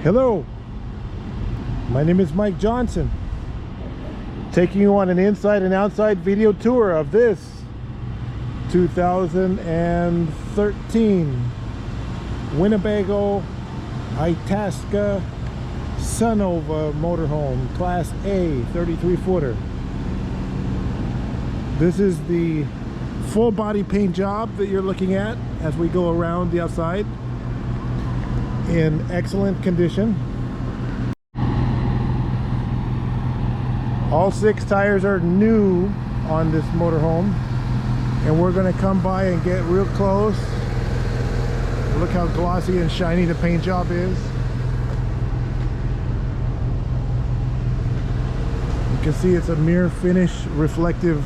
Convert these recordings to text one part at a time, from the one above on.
Hello, my name is Mike Johnson, taking you on an inside and outside video tour of this 2013 Winnebago Itasca Sunova motorhome, Class A, 33-footer. This is the full body paint job that you're looking at as we go around the outside, in excellent condition. All 6 tires are new on this motorhome, and we're going to come by and get real close. Look how glossy and shiny the paint job is. You can see it's a mirror finish reflective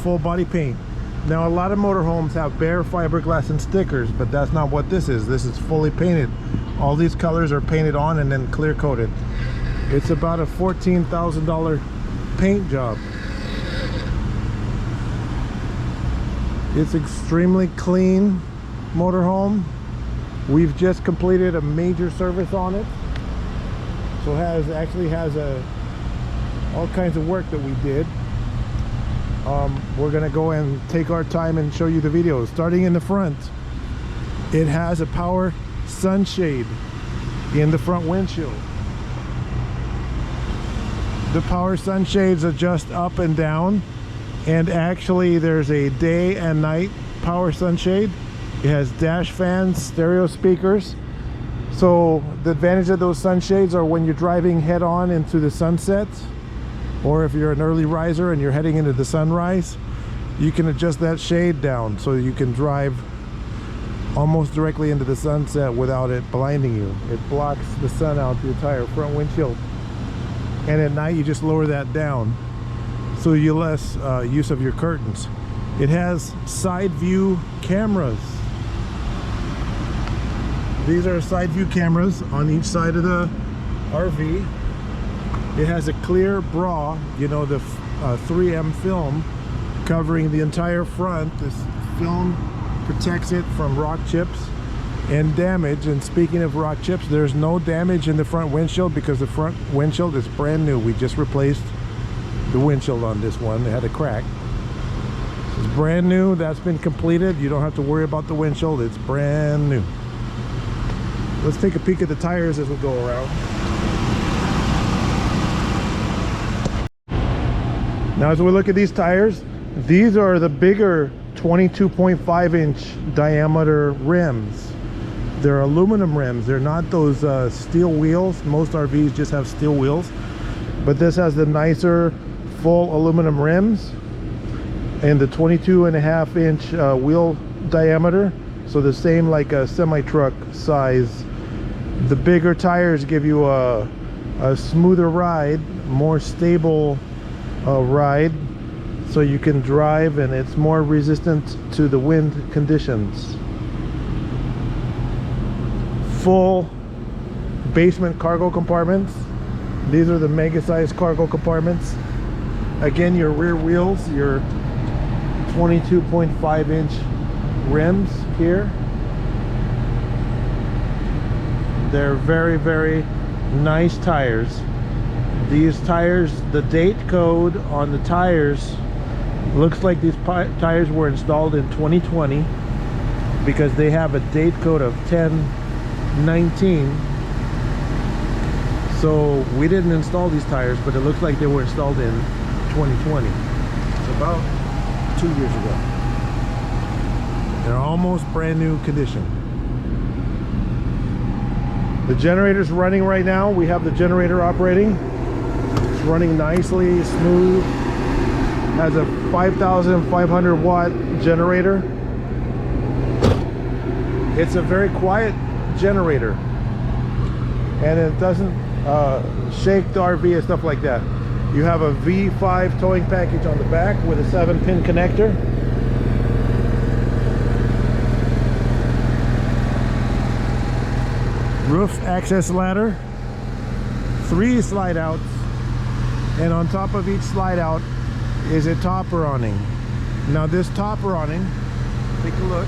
full body paint. Now, a lot of motorhomes have bare fiberglass and stickers, but that's not what this is. This is fully painted. All these colors are painted on and then clear coated. It's about a $14,000 paint job. It's extremely clean motorhome. We've just completed a major service on it, so actually has all kinds of work that we did. We're gonna go and take our time and show you the videos. Starting in the front, it has a power sunshade in the front windshield. The power sunshades adjust up and down, and actually there's a day and night power sunshade. It has dash fans, stereo speakers. So the advantage of those sunshades are when you're driving head on into the sunset, or if you're an early riser and you're heading into the sunrise, you can adjust that shade down so you can drive almost directly into the sunset without it blinding you. It blocks the sun out the entire front windshield, and at night you just lower that down so you less use of your curtains. It has side view cameras. These are side view cameras on each side of the RV. It has a clear bra, you know, the 3M film covering the entire front. This film protects it from rock chips and damage. And speaking of rock chips, there's no damage in the front windshield because the front windshield is brand new. We just replaced the windshield on this one. It had a crack. It's brand new. That's been completed. You don't have to worry about the windshield. It's brand new. Let's take a peek at the tires as we go around. Now, as we look at these tires, these are the bigger 22.5-inch diameter rims. They're aluminum rims. They're not those steel wheels. Most RVs just have steel wheels, but this has the nicer full aluminum rims and the 22.5-inch wheel diameter, so the same like a semi-truck size. The bigger tires give you a smoother ride, more stable ride, so you can drive, and it's more resistant to the wind conditions. Full basement cargo compartments. These are the mega size cargo compartments. Again, your rear wheels, your 22.5-inch rims here. They're very, very nice tires. These tires, the date code on the tires looks like these tires were installed in 2020 because they have a date code of 10/19. So we didn't install these tires, but it looks like they were installed in 2020. It's about 2 years ago. They're almost brand new condition. The generator's running right now. We have the generator operating. It's running nicely, smooth. Has a 5,500 watt generator. It's a very quiet generator, and it doesn't shake the RV and stuff like that. You have a V5 towing package on the back with a 7-pin connector. Roof access ladder, 3 slide outs, and on top of each slide out is a topper awning. Now this topper awning, take a look.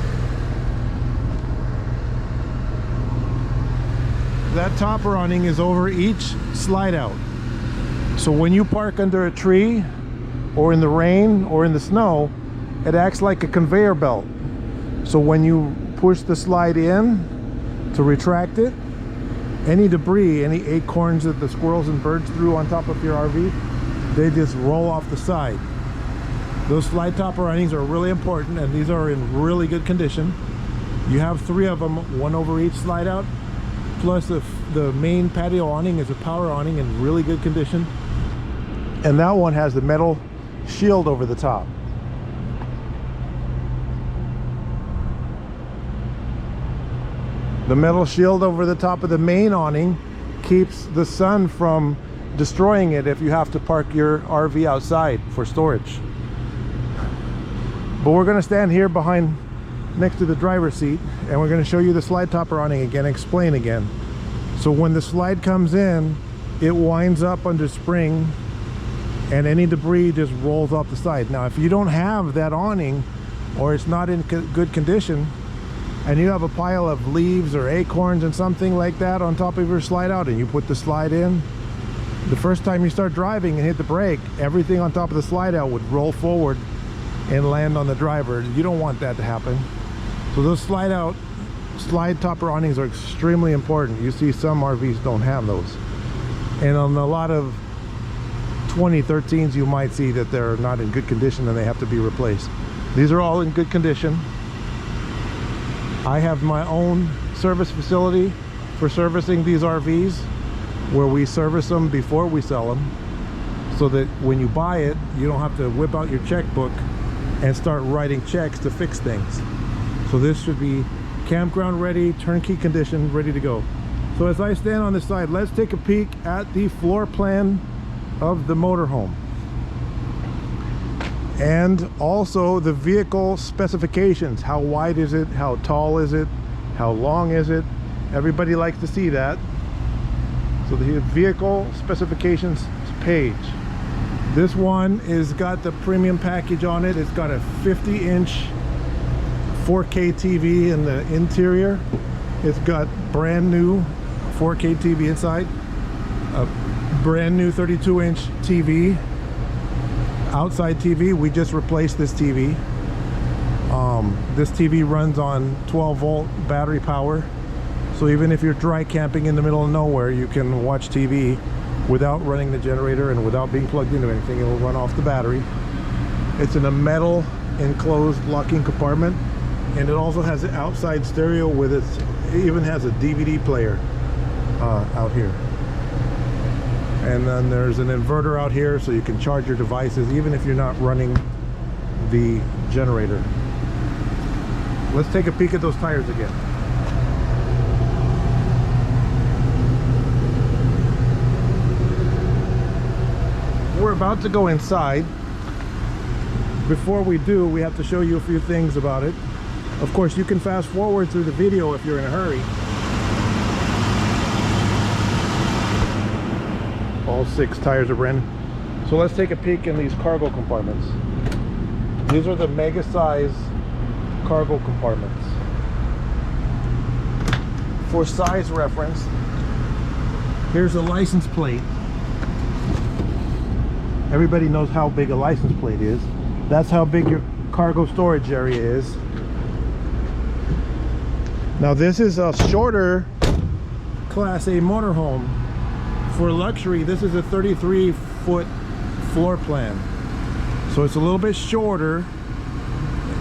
that topper awning is over each slide out. So when you park under a tree or in the rain or in the snow, it acts like a conveyor belt. So when you push the slide in to retract it, any debris, any acorns that the squirrels and birds threw on top of your RV, they just roll off the side. Those slide topper awnings are really important, and these are in really good condition. You have 3 of them, one over each slide out, plus the main patio awning is a power awning in really good condition, and that one has the metal shield over the top. The metal shield over the top of the main awning keeps the sun from destroying it if you have to park your RV outside for storage. But we're going to stand here behind next to the driver's seat, and we're going to show you the slide topper awning again, explain again. So when the slide comes in, it winds up under spring, and any debris just rolls off the side. Now if you don't have that awning, or it's not in good condition, and you have a pile of leaves or acorns and something like that on top of your slide out, and you put the slide in, the first time you start driving and hit the brake, everything on top of the slide out would roll forward and land on the driver. You don't want that to happen. So those slide topper awnings are extremely important. You see some RVs don't have those, and on a lot of 2013s you might see that they're not in good condition and they have to be replaced. These are all in good condition. I have my own service facility for servicing these RVs, where we service them before we sell them, so that when you buy it, you don't have to whip out your checkbook and start writing checks to fix things. So this should be campground ready, turnkey condition, ready to go. So as I stand on this side, let's take a peek at the floor plan of the motorhome, and also the vehicle specifications. How wide is it? How tall is it? How long is it? Everybody likes to see that. So the vehicle specifications page. This one is got the premium package on it. It's got a 50-inch 4K TV in the interior. It's got brand new 4K TV inside, a brand new 32-inch TV, outside TV. We just replaced this TV. This TV runs on 12-volt battery power, so even if you're dry camping in the middle of nowhere, you can watch TV without running the generator and without being plugged into anything. It will run off the battery. It's in a metal enclosed locking compartment, and it also has an outside stereo with it. It even has a DVD player out here. And then there's an inverter out here, so you can charge your devices even if you're not running the generator. Let's take a peek at those tires again. We're about to go inside. Before we do, we have to show you a few things about it. Of course, you can fast forward through the video if you're in a hurry. All 6 tires are brand new. So let's take a peek in these cargo compartments. These are the mega size cargo compartments. For size reference, here's a license plate. Everybody knows how big a license plate is. That's how big your cargo storage area is. Now this is a shorter Class A motorhome. For luxury, this is a 33-foot floor plan. So it's a little bit shorter,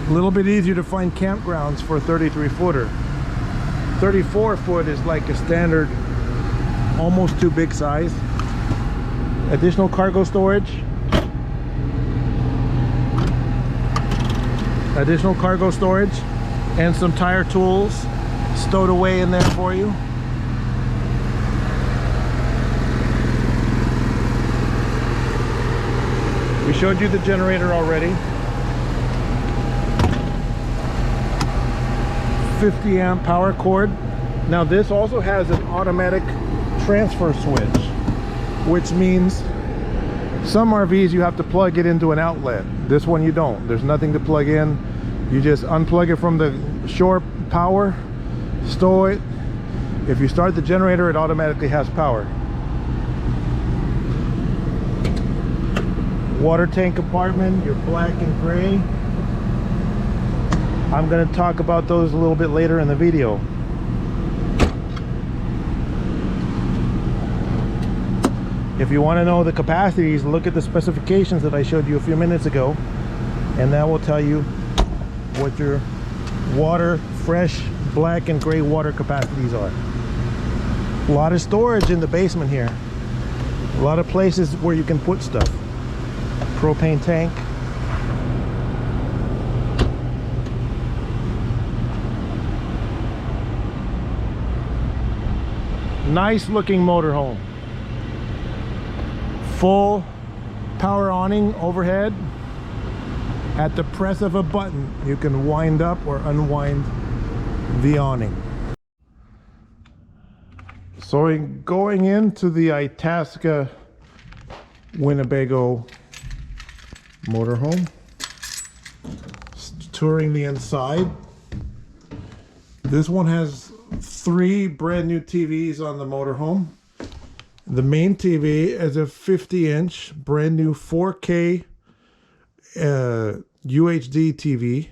a little bit easier to find campgrounds for a 33-footer. 34-foot is like a standard, almost too big size. Additional cargo storage. Additional cargo storage and some tire tools stowed away in there for you. We showed you the generator already. 50 amp power cord. Now this also has an automatic transfer switch, which means some RVs you have to plug it into an outlet. This one you don't. There's nothing to plug in. You just unplug it from the shore power, stow it, If you start the generator, it automatically has power. Water tank compartment, your black and gray. I'm going to talk about those a little bit later in the video. If you want to know the capacities, look at the specifications that I showed you a few minutes ago, and that will tell you what your water, fresh, black and gray water capacities are. A lot of storage in the basement here. A lot of places where you can put stuff. Propane tank. Nice looking motorhome. Full power awning overhead. At the press of a button, you can wind up or unwind the awning. So going into the Itasca Winnebago motorhome, touring the inside. This one has 3 brand new TVs on the motorhome. The main TV is a 50-inch brand new 4K UHD TV.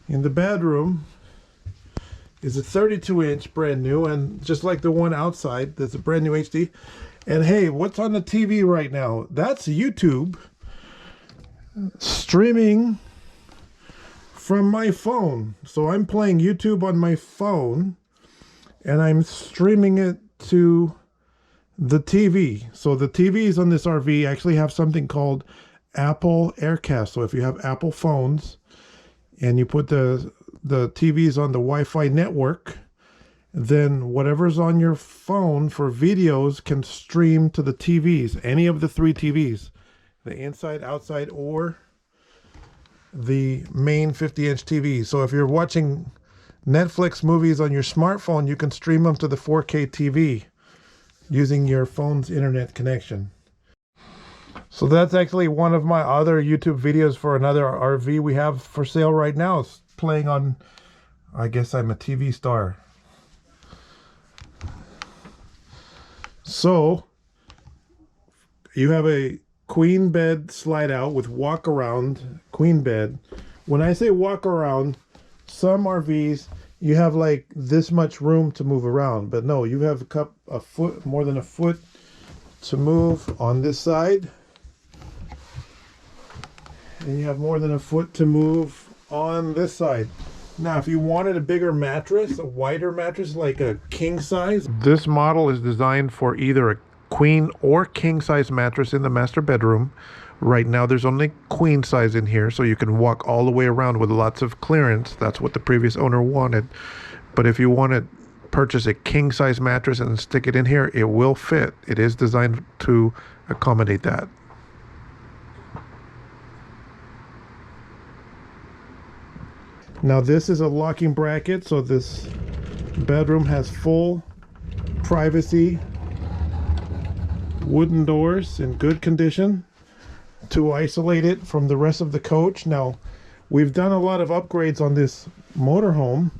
In the bedroom is a 32-inch brand new, and just like the one outside, there's a brand new HD. And hey, what's on the TV right now? That's YouTube streaming from my phone. So I'm playing YouTube on my phone and I'm streaming it to the TV. So the TVs on this RV actually have something called Apple Aircast. So if you have Apple phones and you put the TVs on the Wi-Fi network, then whatever's on your phone for videos can stream to the TVs, any of the 3 TVs, the inside, outside, or the main 50-inch TV. So if you're watching Netflix movies on your smartphone, you can stream them to the 4K TV using your phone's internet connection. So that's actually one of my other YouTube videos for another RV we have for sale right now. It's playing on, I guess I'm a TV star. So you have a queen bed slide out with walk around queen bed. When I say walk around, some RVs you have like this much room to move around, but no, you have a foot, more than a foot to move on this side, and you have more than a foot to move on this side. Now if you wanted a bigger mattress, a wider mattress, like a king size, this model is designed for either a queen or king size mattress in the master bedroom. Right now there's only queen size in here, so you can walk all the way around with lots of clearance. That's what the previous owner wanted. But if you want to purchase a king size mattress and stick it in here, it will fit. It is designed to accommodate that. Now this is a locking bracket, so this bedroom has full privacy, wooden doors in good condition to isolate it from the rest of the coach. Now we've done a lot of upgrades on this motorhome.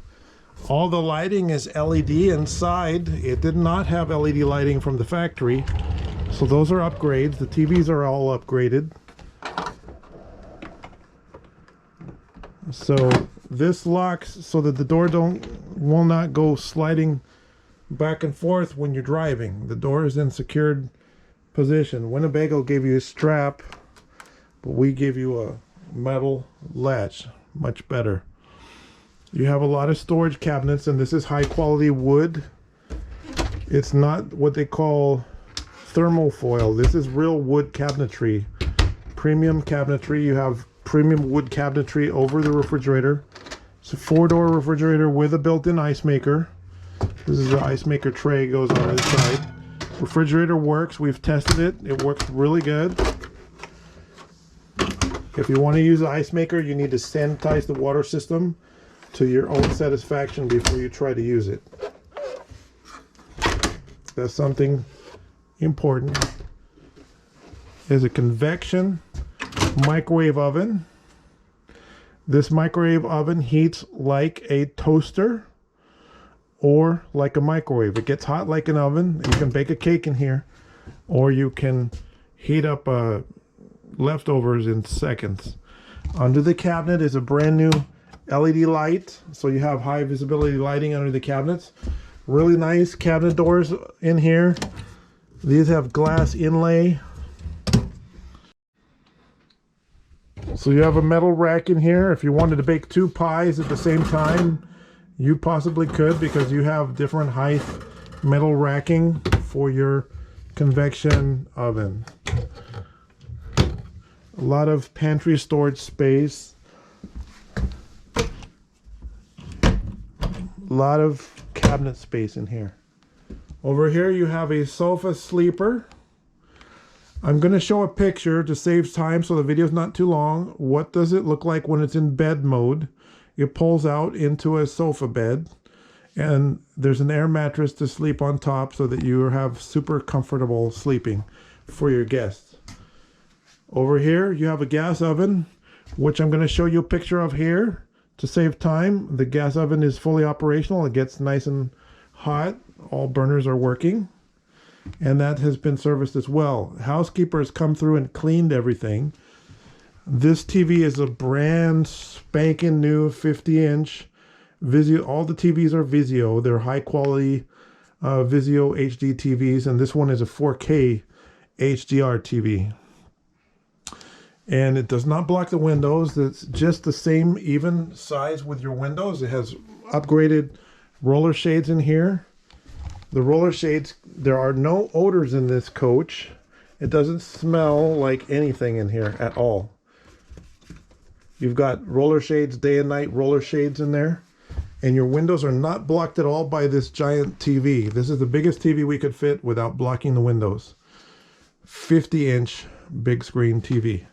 All the lighting is LED inside. It did not have LED lighting from the factory, so those are upgrades. The TVs are all upgraded. So this locks so that the door will not go sliding back and forth when you're driving. The door is in secured position. Winnebago gave you a strap, but we give you a metal latch. Much better. You have a lot of storage cabinets, and this is high quality wood. It's not what they call thermal foil. This is real wood cabinetry, premium cabinetry. You have premium wood cabinetry over the refrigerator. It's a 4-door refrigerator with a built-in ice maker. This is the ice maker tray, goes on this side. Refrigerator works. We've tested it. It works really good. If you want to use the ice maker, you need to sanitize the water system to your own satisfaction before you try to use it. That's something important. There's a convection microwave oven. This microwave oven heats like a toaster. or like a microwave. It gets hot like an oven. You can bake a cake in here, or you can heat up leftovers in seconds. Under the cabinet is a brand new LED light, so you have high visibility lighting under the cabinets. Really nice cabinet doors in here. These have glass inlay. So you have a metal rack in here. If you wanted to bake 2 pies at the same time, you possibly could, because you have different height metal racking for your convection oven. A lot of pantry storage space. A lot of cabinet space in here. Over here you have a sofa sleeper. I'm going to show a picture to save time so the video is not too long. What does it look like when it's in bed mode? It pulls out into a sofa bed, and there's an air mattress to sleep on top so that you have super comfortable sleeping for your guests. Over here you have a gas oven, which I'm going to show you a picture of here to save time. The gas oven is fully operational. It gets nice and hot. All burners are working, and that has been serviced as well. Housekeeper has come through and cleaned everything. This TV is a brand spanking new 50-inch Vizio. All the TVs are Vizio. They're high quality Vizio HD TVs, and this one is a 4K HDR TV. And it does not block the windows. It's just the same even size with your windows. It has upgraded roller shades in here. The roller shades, there are no odors in this coach. It doesn't smell like anything in here at all. You've got roller shades, day and night roller shades in there. And your windows are not blocked at all by this giant TV. This is the biggest TV we could fit without blocking the windows. 50-inch big screen TV.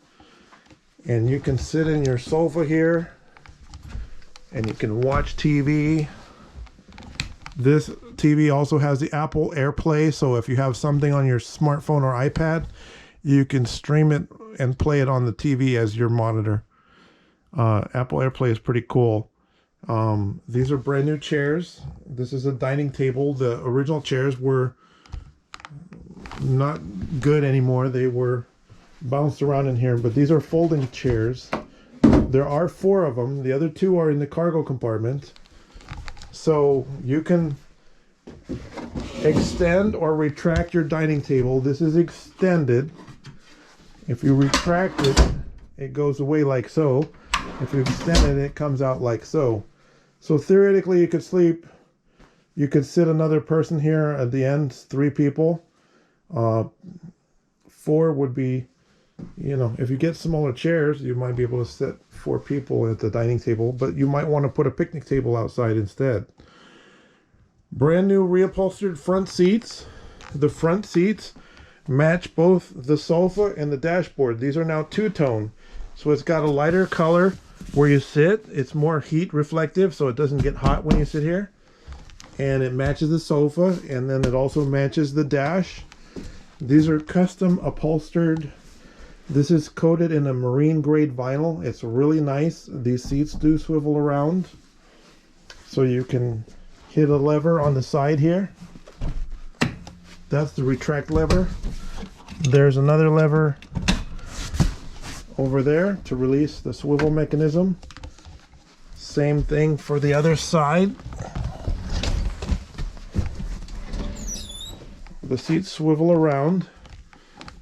And you can sit in your sofa here and you can watch TV. This TV also has the Apple AirPlay, so if you have something on your smartphone or iPad, you can stream it and play it on the TV as your monitor. Apple AirPlay is pretty cool. These are brand new chairs. This is a dining table. The original chairs were not good anymore. They were bounced around in here, but these are folding chairs. There are 4 of them. The other 2 are in the cargo compartment. So you can extend or retract your dining table. This is extended. If you retract it, it goes away like so. If you extend it, it comes out like so. So theoretically, you could sleep. You could sit another person here at the end, 3 people. 4 would be, you know, if you get smaller chairs, you might be able to sit 4 people at the dining table, but you might want to put a picnic table outside instead. Brand new reupholstered front seats. The front seats match both the sofa and the dashboard. These are now 2-tone. So it's got a lighter color where you sit. It's more heat reflective, so it doesn't get hot when you sit here. And it matches the sofa, and then it also matches the dash. These are custom upholstered. This is coated in a marine grade vinyl. It's really nice. These seats do swivel around, so you can hit a lever on the side here. That's the retract lever. There's another lever over there to release the swivel mechanism. Same thing for the other side. The seats swivel around.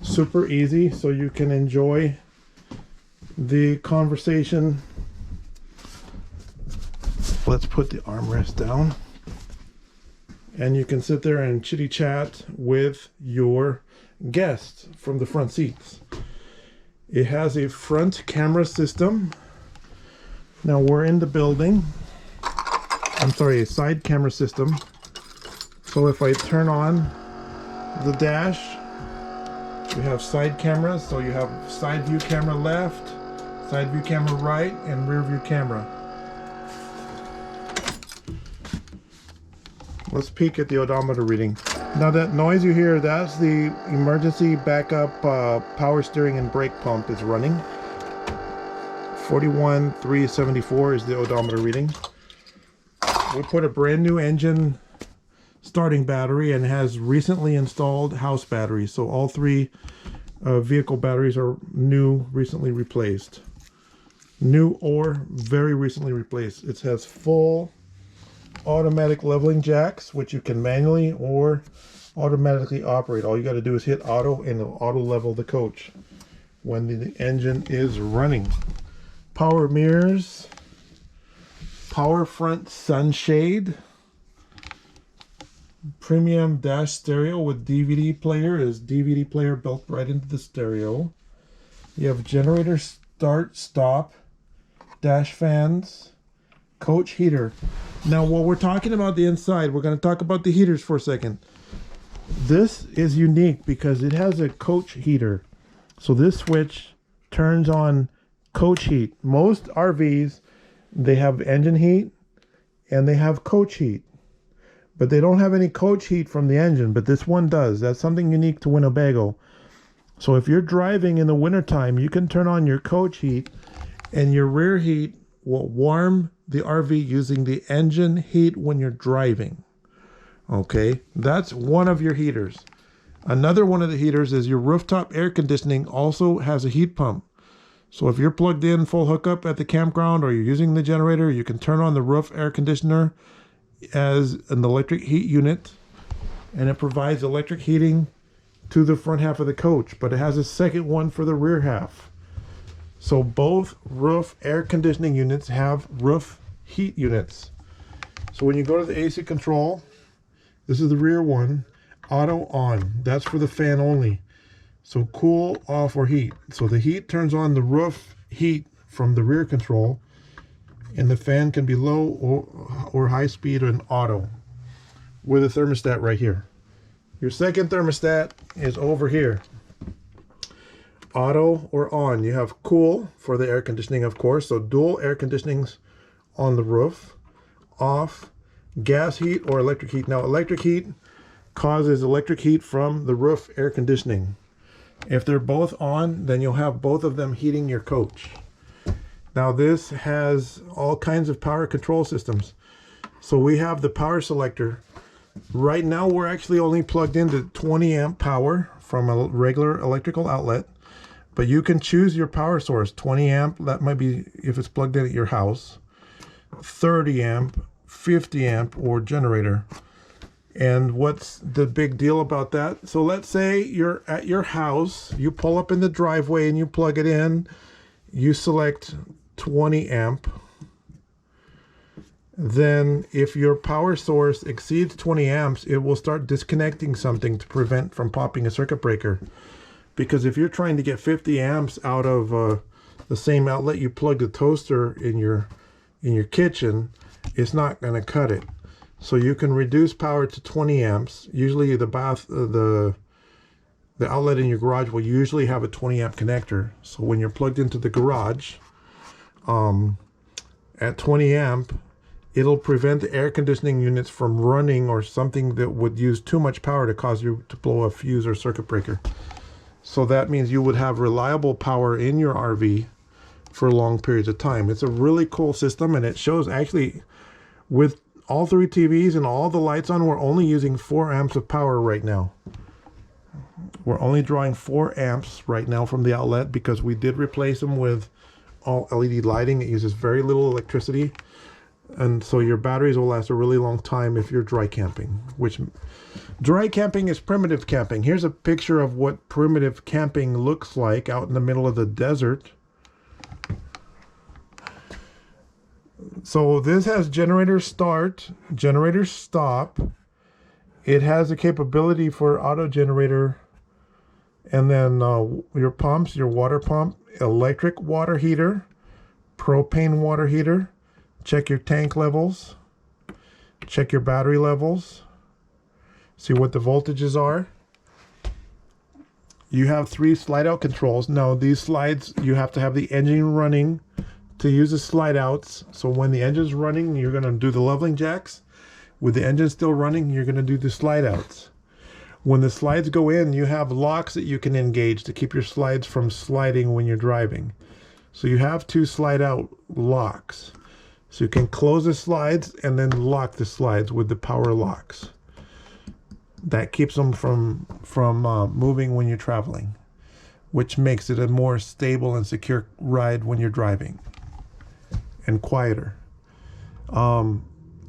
Super easy, so you can enjoy the conversation. Let's put the armrest down. And you can sit there and chitty chat with your guests from the front seats. It has a front camera system. Now we're in the building. I'm sorry, a side camera system. So if I turn on the dash, we have side cameras. So you have side view camera left, side view camera right, and rear view camera. Let's peek at the odometer reading. Now that noise you hear, that's the emergency backup power steering and brake pump is running. 41,374 is the odometer reading. We put a brand new engine starting battery and has recently installed house batteries. So all three vehicle batteries are new, recently replaced. New or very recently replaced. It has full automatic leveling jacks, which you can manually or automatically operate. All you got to do is hit auto and it'll auto level the coach when the engine is running. Power mirrors, power front sunshade, premium dash stereo with DVD player. Is DVD player built right into the stereo. You have generator start stop, dash fans, coach heater. Now while we're talking about the inside, we're going to talk about the heaters for a second. This is unique because it has a coach heater. So this switch turns on coach heat. Most RVs, they have engine heat and they have coach heat, but they don't have any coach heat from the engine, but this one does. That's something unique to Winnebago. So if you're driving in the wintertime, you can turn on your coach heat and your rear heat will warm the RV using the engine heat when you're driving. Okay, that's one of your heaters. Another one of the heaters is your rooftop air conditioning also has a heat pump. So if you're plugged in full hookup at the campground or you're using the generator, you can turn on the roof air conditioner as an electric heat unit, and it provides electric heating to the front half of the coach, but it has a second one for the rear half. So both roof air conditioning units have roof heat units. So when you go to the AC control, this is the rear one, auto on. That's for the fan only. So cool, off, or heat. So the heat turns on the roof heat from the rear control, and the fan can be low or high speed and auto with a thermostat right here. Your second thermostat is over here. Auto or on. You have cool for the air conditioning, of course. So dual air conditionings on the roof. Off, gas heat or electric heat. Now electric heat causes electric heat from the roof air conditioning. If they're both on, then you'll have both of them heating your coach. Now this has all kinds of power control systems. So we have the power selector. Right now we're actually only plugged into 20 amp power from a regular electrical outlet, but you can choose your power source. 20 amp, that might be if it's plugged in at your house, 30 amp, 50 amp, or generator. And what's the big deal about that? So let's say you're at your house, you pull up in the driveway and you plug it in, you select 20 amp. Then if your power source exceeds 20 amps, it will start disconnecting something to prevent from popping a circuit breaker. Because if you're trying to get 50 amps out of the same outlet you plug the toaster in your kitchen, it's not going to cut it. So you can reduce power to 20 amps. Usually the outlet in your garage will usually have a 20 amp connector. So when you're plugged into the garage at 20 amp, it'll prevent the air conditioning units from running or something that would use too much power to cause you to blow a fuse or circuit breaker. So that means you would have reliable power in your RV for long periods of time. It's a really cool system, and it shows actually with all three TVs and all the lights on, we're only using 4 amps of power right now. We're only drawing 4 amps right now from the outlet because we did replace them with all LED lighting. It uses very little electricity, and so your batteries will last a really long time if you're dry camping. Which dry camping is primitive camping. Here's a picture of what primitive camping looks like out in the middle of the desert. So this has generator start, generator stop. It has a capability for auto generator, and then your pumps, your water pump, electric water heater, propane water heater. Check your tank levels, check your battery levels, see what the voltages are. You have 3 slide out controls. Now these slides, you have to have the engine running to use the slide outs. So when the engine's running, you're going to do the leveling jacks. With the engine still running, you're going to do the slide outs. When the slides go in, you have locks that you can engage to keep your slides from sliding when you're driving. So you have 2 slide out locks. So you can close the slides and then lock the slides with the power locks. That keeps them from moving when you're traveling, which makes it a more stable and secure ride when you're driving, and quieter.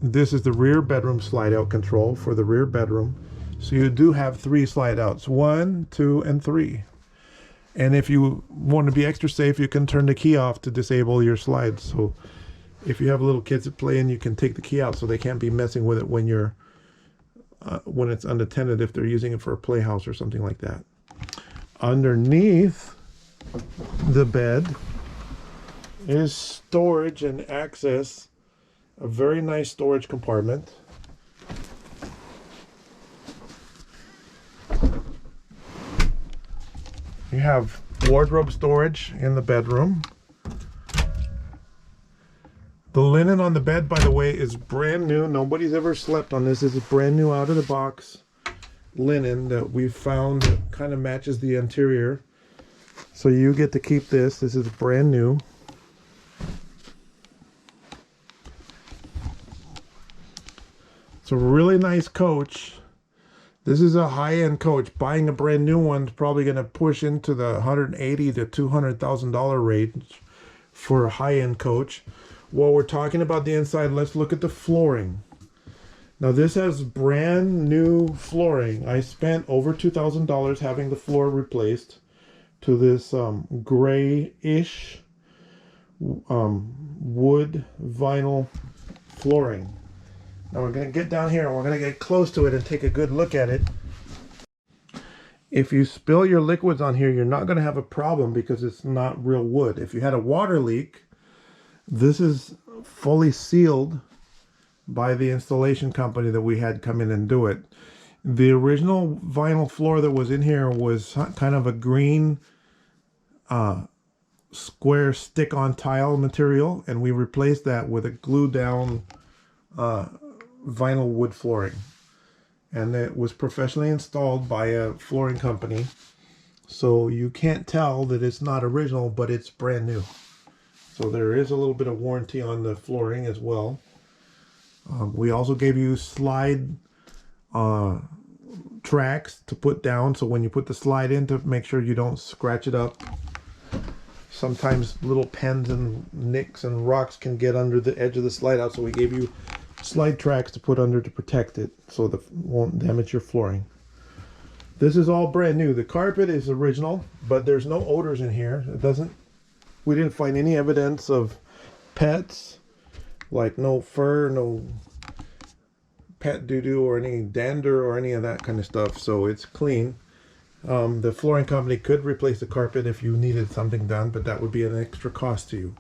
This is the rear bedroom slide out control for the rear bedroom. So you do have 3 slide outs, 1, 2, and 3. And if you want to be extra safe, you can turn the key off to disable your slides. So if you have little kids that play in, you can take the key out so they can't be messing with it when you're when it's unattended, if they're using it for a playhouse or something like that. Underneath the bed is storage and access. A very nice storage compartment. You have wardrobe storage in the bedroom. The linen on the bed, by the way, is brand new. Nobody's ever slept on this. This is brand new out of the box linen that we found that kind of matches the interior. So you get to keep this. This is brand new. It's a really nice coach. This is a high-end coach. Buying a brand new one is probably going to push into the $180,000 to $200,000 range for a high-end coach. While we're talking about the inside, let's look at the flooring. Now this has brand new flooring. I spent over $2,000 having the floor replaced to this grayish wood vinyl flooring. Now we're going to get down here and we're going to get close to it and take a good look at it. If you spill your liquids on here, you're not going to have a problem because it's not real wood. If you had a water leak, this is fully sealed by the installation company that we had come in and do it. The original vinyl floor that was in here was kind of a green square stick-on tile material, and we replaced that with a glue-down vinyl wood flooring, and it was professionally installed by a flooring company, so you can't tell that it's not original, but it's brand new. So there is a little bit of warranty on the flooring as well. We also gave you slide tracks to put down, so when you put the slide in, to make sure you don't scratch it up. Sometimes little pens and nicks and rocks can get under the edge of the slide out, so we gave you slide tracks to put under to protect it so that it won't damage your flooring. This is all brand new. The carpet is original, but there's no odors in here. We didn't find any evidence of pets, like no fur, no pet doo-doo or any dander or any of that kind of stuff, so it's clean. The flooring company could replace the carpet if you needed something done, but that would be an extra cost to you.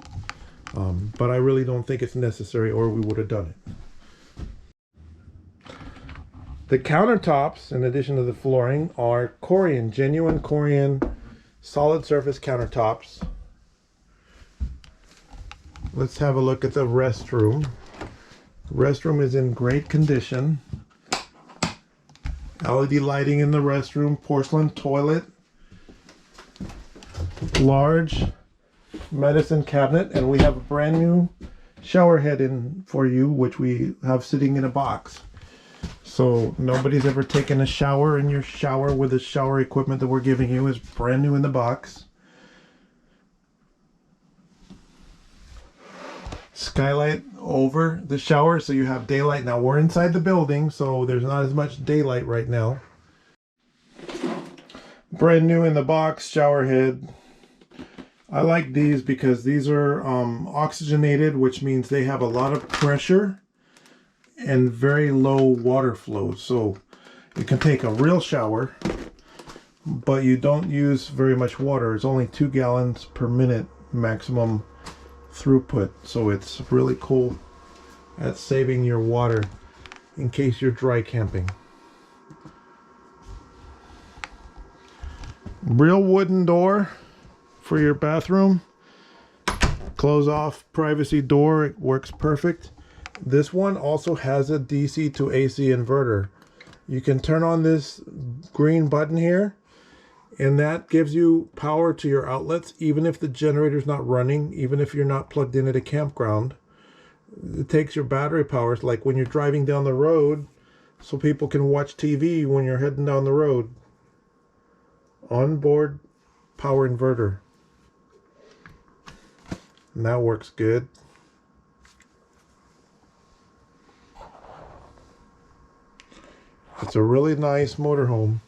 But I really don't think it's necessary, or we would have done it. The countertops, in addition to the flooring, are Corian, genuine Corian solid surface countertops. Let's have a look at the restroom. The restroom is in great condition. LED lighting in the restroom, porcelain toilet, large medicine cabinet, and we have a brand new shower head in for you, which we have sitting in a box. So nobody's ever taken a shower in your shower with the shower equipment that we're giving you. Is brand new in the box. Skylight over the shower, so you have daylight. Now we're inside the building, so there's not as much daylight right now. Brand new in the box shower head. I like these because these are oxygenated, which means they have a lot of pressure and very low water flow, so you can take a real shower, but you don't use very much water. It's only 2 gallons per minute maximum throughput, so it's really cool at saving your water in case you're dry camping. Real wooden door for your bathroom. Close off privacy door. It works perfect. This one also has a DC to AC inverter. You can turn on this green button here, and that gives you power to your outlets even if the generator's not running, even if you're not plugged in at a campground. It takes your battery power, like when you're driving down the road, so people can watch TV when you're heading down the road. Onboard power inverter. And that works good. It's a really nice motorhome.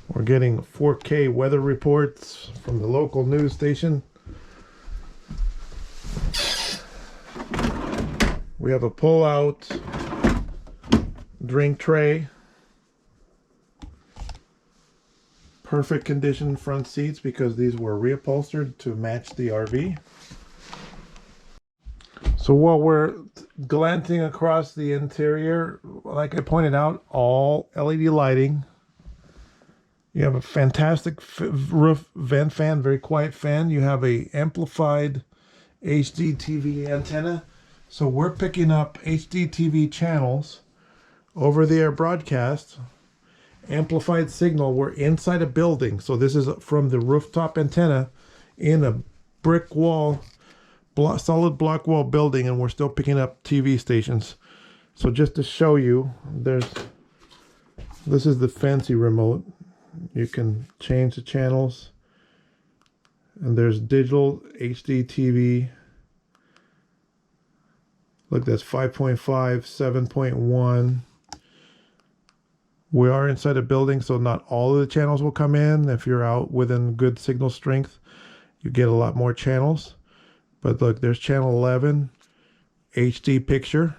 We're getting 4K weather reports from the local news station. We have a pull-out drink tray. Perfect condition front seats because these were reupholstered to match the RV. So while we're glancing across the interior, like I pointed out, all LED lighting. You have a fantastic roof vent fan, very quiet fan. You have a amplified HD TV antenna. So we're picking up HD TV channels over the air broadcast. Amplified signal. We're inside a building. So this is from the rooftop antenna in a brick wall, solid block wall building, and we're still picking up TV stations. So just to show you, this is the fancy remote. You can change the channels, and there's digital HD TV. Look, that's 5.5, 7.1. We are inside a building, so not all of the channels will come in. If you're out within good signal strength, you get a lot more channels. But look, there's channel 11, HD picture.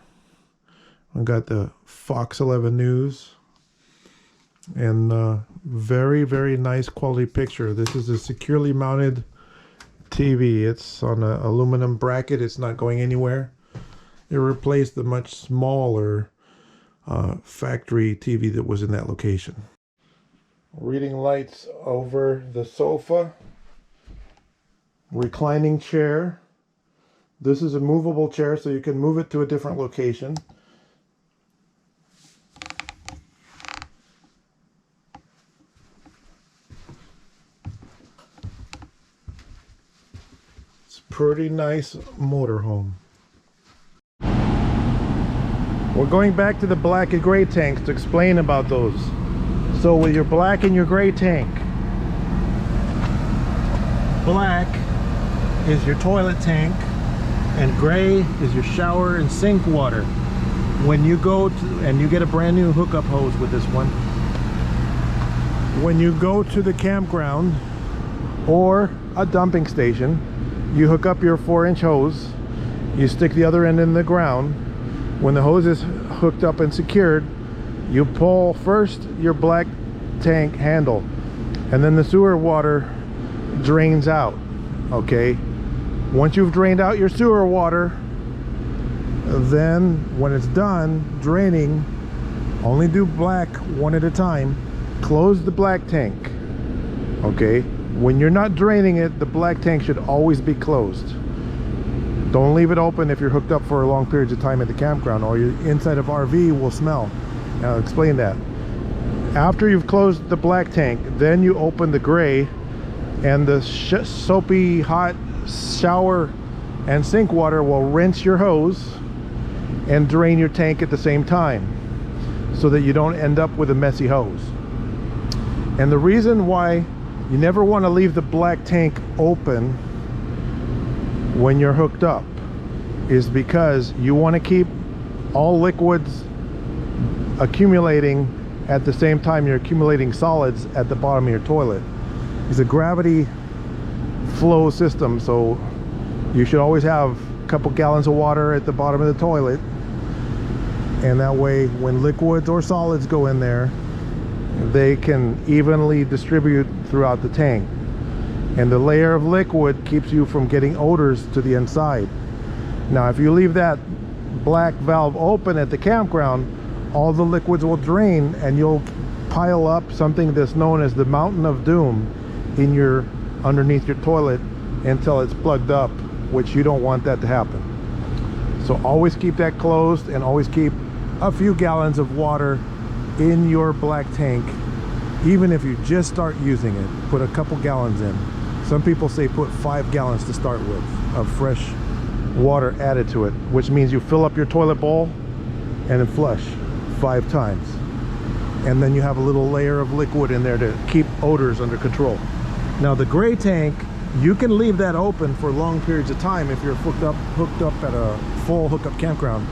I've got the Fox 11 News. And very, very nice quality picture. This is a securely mounted TV. It's on an aluminum bracket. It's not going anywhere. It replaced the much smaller factory TV that was in that location. Reading lights over the sofa. Reclining chair. This is a movable chair, so you can move it to a different location. It's a pretty nice motorhome. We're going back to the black and gray tanks to explain about those. So with your black and your gray tank, black is your toilet tank and gray is your shower and sink water. When you go to, and you get a brand new hookup hose with this one, when you go to the campground or a dumping station, you hook up your 4-inch hose, you stick the other end in the ground. When the hose is hooked up and secured, you pull first your black tank handle, and then the sewer water drains out. Okay, once you've drained out your sewer water, then when it's done draining, only do black one at a time. Close the black tank. Okay, when you're not draining it, the black tank should always be closed. Don't leave it open if you're hooked up for long periods of time at the campground, or your inside of RV will smell. I'll explain that. After you've closed the black tank, then you open the gray, and the soapy hot shower and sink water will rinse your hose and drain your tank at the same time, so that you don't end up with a messy hose. And the reason why you never want to leave the black tank open when you're hooked up is because you want to keep all liquids accumulating at the same time you're accumulating solids at the bottom of your toilet. It's a gravity flow system, so you should always have a couple gallons of water at the bottom of the toilet, and that way when liquids or solids go in there, they can evenly distribute throughout the tank. And the layer of liquid keeps you from getting odors to the inside. Now if you leave that black valve open at the campground, all the liquids will drain and you'll pile up something that's known as the mountain of doom in your underneath your toilet until it's plugged up, which you don't want that to happen. So always keep that closed, and always keep a few gallons of water in your black tank. Even if you just start using it, put a couple gallons in. Some people say put 5 gallons to start with of fresh water added to it, which means you fill up your toilet bowl and then flush 5 times. And then you have a little layer of liquid in there to keep odors under control. Now the gray tank, you can leave that open for long periods of time if you're hooked up at a full hookup campground,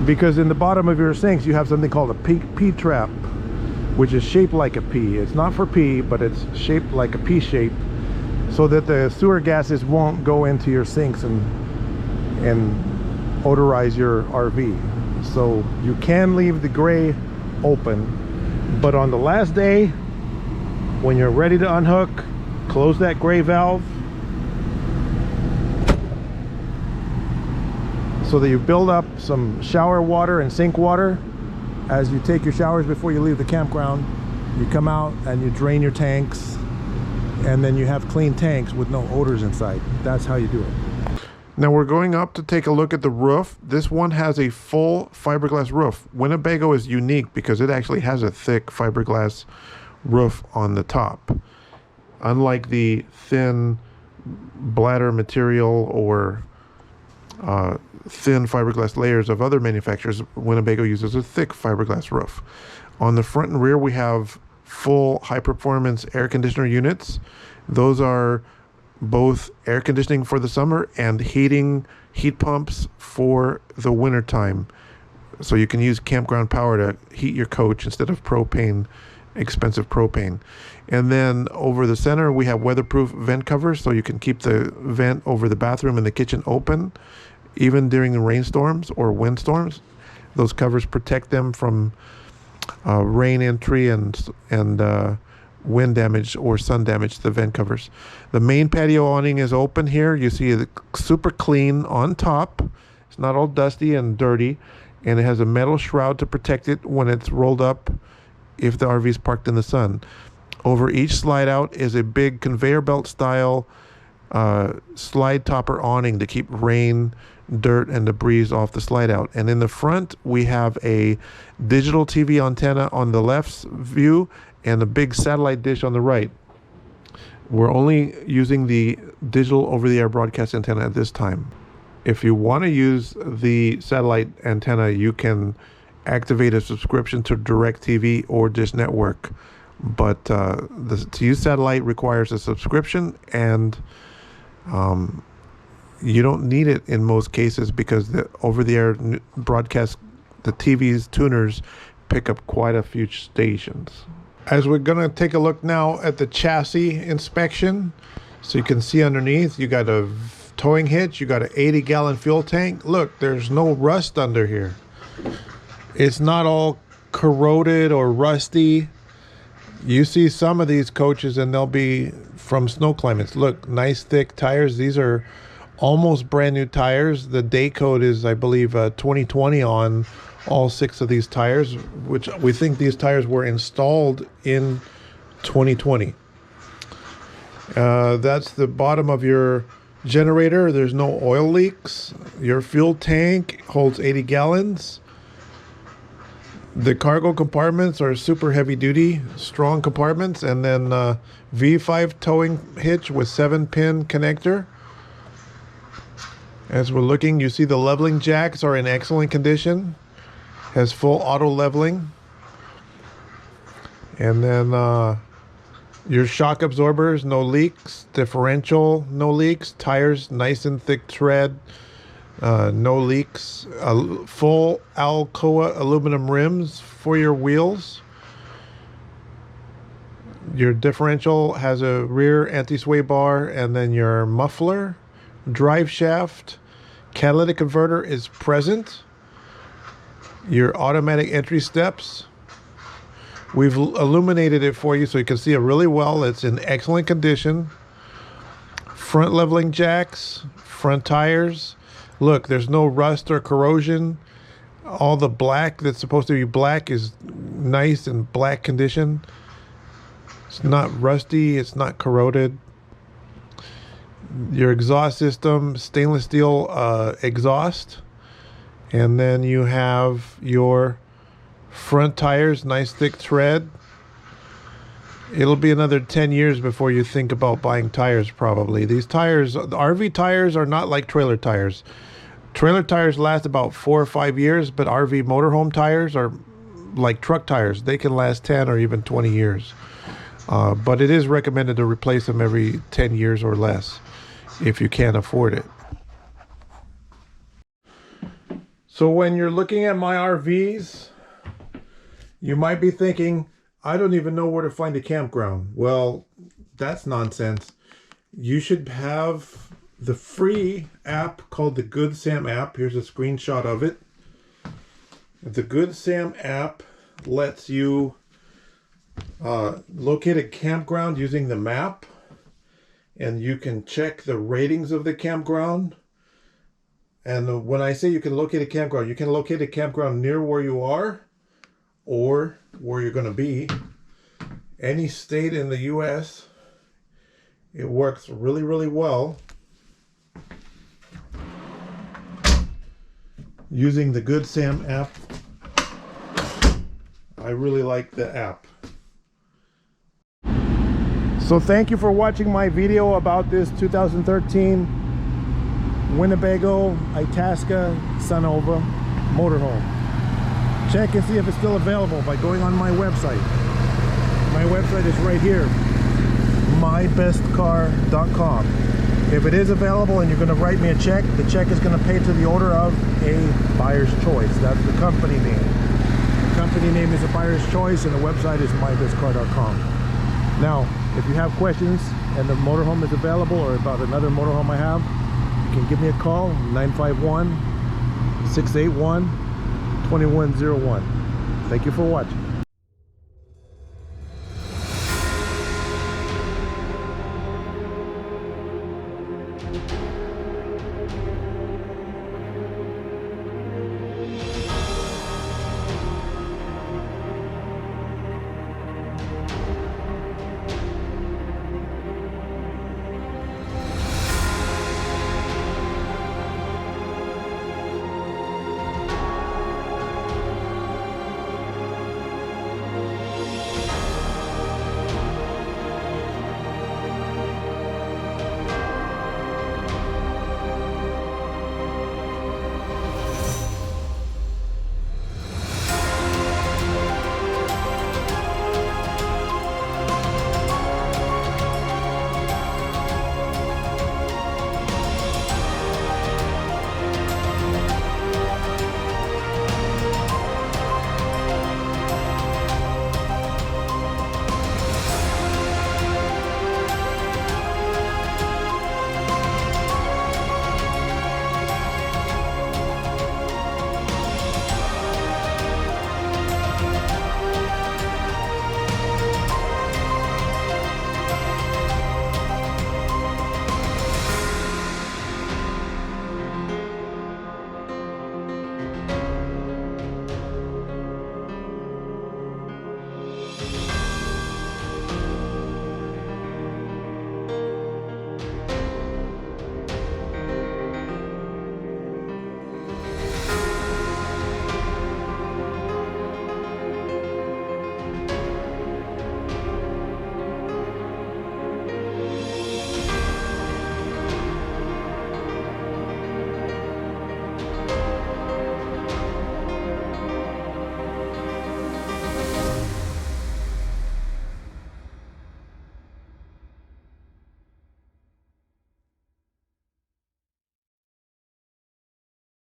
because in the bottom of your sinks you have something called a pee trap, which is shaped like a pea. It's not for pee, but it's shaped like a pea shape, so that the sewer gases won't go into your sinks and odorize your RV. So you can leave the gray open, but on the last day when you're ready to unhook, close that gray valve so that you build up some shower water and sink water. As you take your showers before you leave the campground, you come out and you drain your tanks, and then you have clean tanks with no odors inside. That's how you do it. Now we're going up to take a look at the roof. This one has a full fiberglass roof. Winnebago is unique because it actually has a thick fiberglass roof on the top. Unlike the thin bladder material or thin fiberglass layers of other manufacturers, Winnebago uses a thick fiberglass roof. On the front and rear, we have full high-performance air conditioner units. Those are both air conditioning for the summer and heat pumps for the winter time. So you can use campground power to heat your coach instead of expensive propane. And then over the center, we have weatherproof vent covers, so you can keep the vent over the bathroom and the kitchen open, even during the rainstorms or windstorms. Those covers protect them from rain entry and wind damage or sun damage to the vent covers. The main patio awning is open here. You see it super clean on top. It's not all dusty and dirty, and it has a metal shroud to protect it when it's rolled up if the RV is parked in the sun. Over each slide out is a big conveyor belt style slide topper awning to keep rain, dirt, and debris off the slide out. And in the front, we have a digital TV antenna on the left view and a big satellite dish on the right. We're only using the digital over-the-air broadcast antenna at this time. If you want to use the satellite antenna, you can activate a subscription to DirecTV or Dish Network. But to use satellite requires a subscription, and you don't need it in most cases because the over-the-air broadcast, the TV's tuners pick up quite a few stations. As we're going to take a look now at the chassis inspection, so you can see underneath, you got a towing hitch, you got an 80-gallon fuel tank. Look, there's no rust under here. It's not all corroded or rusty. You see some of these coaches and they'll be from snow climates. Look, nice thick tires. These are almost brand new tires. The day code is, I believe, 2020 on all 6 of these tires, which we think these tires were installed in 2020. That's the bottom of your generator. There's no oil leaks. Your fuel tank holds 80 gallons. The cargo compartments are super heavy duty, strong compartments, and then V5 towing hitch with 7-pin connector. As we're looking, you see the leveling jacks are in excellent condition. Has full auto leveling. And then your shock absorbers, no leaks. Differential, no leaks. Tires, nice and thick tread. No leaks. Full Alcoa aluminum rims for your wheels. Your differential has a rear anti-sway bar, and then your muffler, drive shaft, catalytic converter is present. Your automatic entry steps, we've illuminated it for you so you can see it really well. It's in excellent condition. Front leveling jacks, front tires. Look, there's no rust or corrosion. All the black that's supposed to be black is nice and black condition. It's not rusty, it's not corroded. Your exhaust system, stainless steel exhaust. And then you have your front tires, nice thick tread. It'll be another 10 years before you think about buying tires probably. These tires, the RV tires are not like trailer tires. Trailer tires last about 4 or 5 years, but RV motorhome tires are like truck tires. They can last 10 or even 20 years. But it is recommended to replace them every 10 years or less if you can't afford it. So when you're looking at my RVs, you might be thinking, I don't even know where to find a campground. Well, that's nonsense. You should have the free app called the Good Sam app. Here's a screenshot of it. The Good Sam app lets you locate a campground using the map, and you can check the ratings of the campground. And when I say you can locate a campground, you can locate a campground near where you are or where you're going to be. Any state in the US, it works really, really well using the Good Sam app. I really like the app. So thank you for watching my video about this 2013 Winnebago Itasca Sunova motorhome. Check and see if it's still available by going on my website. My website is right here, mybestcar.com. If it is available and you're going to write me a check, the check is going to pay to the order of a Buyer's Choice. That's the company name. The company name is a Buyer's Choice, and the website is mybestcar.com. Now, if you have questions and the motorhome is available, or about another motorhome I have, you can give me a call, 951-681-2101. Thank you for watching.